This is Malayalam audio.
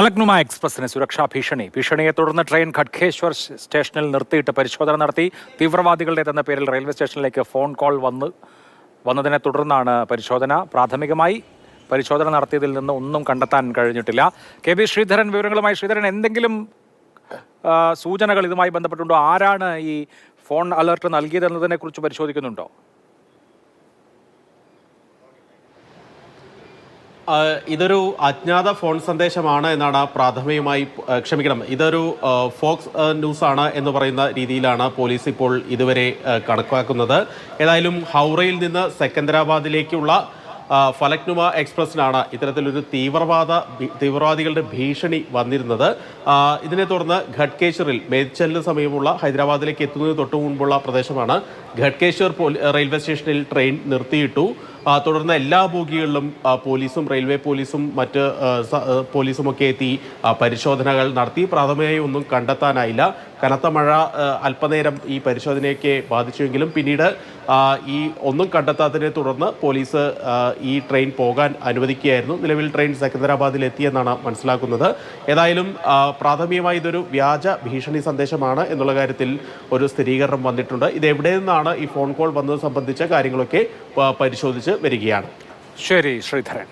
ഫലക്നുമ എക്സ്പ്രസിന് സുരക്ഷാ ഭീഷണിയെ തുടർന്ന് ട്രെയിൻ ഖഡ്ഗേശ്വർ സ്റ്റേഷനിൽ നിർത്തിയിട്ട് പരിശോധന നടത്തി. തീവ്രവാദികളുടേതെന്ന പേരിൽ റെയിൽവേ സ്റ്റേഷനിലേക്ക് ഫോൺ കോൾ വന്നതിനെ തുടർന്നാണ് പരിശോധന. പ്രാഥമികമായി പരിശോധന നടത്തിയതിൽ നിന്ന് ഒന്നും കണ്ടെത്താൻ കഴിഞ്ഞിട്ടില്ല. കെ ബി ശ്രീധരൻ വിവരങ്ങളുമായി. ശ്രീധരൻ, എന്തെങ്കിലും സൂചനകൾ ഇതുമായി ബന്ധപ്പെട്ടുണ്ടോ? ആരാണ് ഈ ഫോൺ അലർട്ട് നൽകിയതെന്നതിനെ കുറിച്ച് പരിശോധിക്കുന്നുണ്ടോ? ഇതൊരു അജ്ഞാത ഫോൺ സന്ദേശമാണ് എന്നാണ് പ്രാഥമികമായി, ഇതൊരു ഫോക്സ് ന്യൂസ് ആണ് എന്ന് പറയുന്ന രീതിയിലാണ് പോലീസ് ഇപ്പോൾ ഇതുവരെ കണക്കാക്കുന്നത്. ഏതായാലും ഹൗറയിൽ നിന്ന് സെക്കന്ദരാബാദിലേക്കുള്ള ഫലക്നുമ എക്സ്പ്രസിനാണ് ഇത്തരത്തിലൊരു തീവ്രവാദികളുടെ ഭീഷണി വന്നിരുന്നത്. ഇതിനെ തുടർന്ന് ഖഡ്ഗേശ്വറിൽ മേച്ചലിന് സമീപമുള്ള ഹൈദരാബാദിലേക്ക് എത്തുന്നതിന് തൊട്ടു മുൻപുള്ള പ്രദേശമാണ് ഖഡ്ഗേശ്വർ റെയിൽവേ സ്റ്റേഷനിൽ ട്രെയിൻ നിർത്തിയിട്ടു. തുടർന്ന് എല്ലാ ബോഗികളിലും പോലീസും റെയിൽവേ പോലീസും മറ്റ് പോലീസുമൊക്കെ എത്തി പരിശോധനകൾ നടത്തി. പ്രാഥമികമായി ഒന്നും കണ്ടെത്താനായില്ല. കനത്ത മഴ അല്പനേരം ഈ പരിശോധനയൊക്കെ ബാധിച്ചുവെങ്കിലും പിന്നീട് ഈ ഒന്നും കണ്ടെത്താത്തതിനെ തുടർന്ന് പോലീസ് ഈ ട്രെയിൻ പോകാൻ അനുവദിക്കുകയായിരുന്നു. നിലവിൽ ട്രെയിൻ സെക്കന്ദരാബാദിൽ എത്തിയെന്നാണ് മനസ്സിലാക്കുന്നത്. ഏതായാലും പ്രാഥമികമായി ഇതൊരു വ്യാജ ഭീഷണി സന്ദേശമാണ് എന്നുള്ള കാര്യത്തിൽ ഒരു സ്ഥിരീകരണം വന്നിട്ടുണ്ട്. ഇത് എവിടെ നിന്നാണ് ഈ ഫോൺ കോൾ വന്നത് സംബന്ധിച്ച കാര്യങ്ങളൊക്കെ പരിശോധിച്ച് വരികയാണ്. ശരി ശ്രീധരൻ.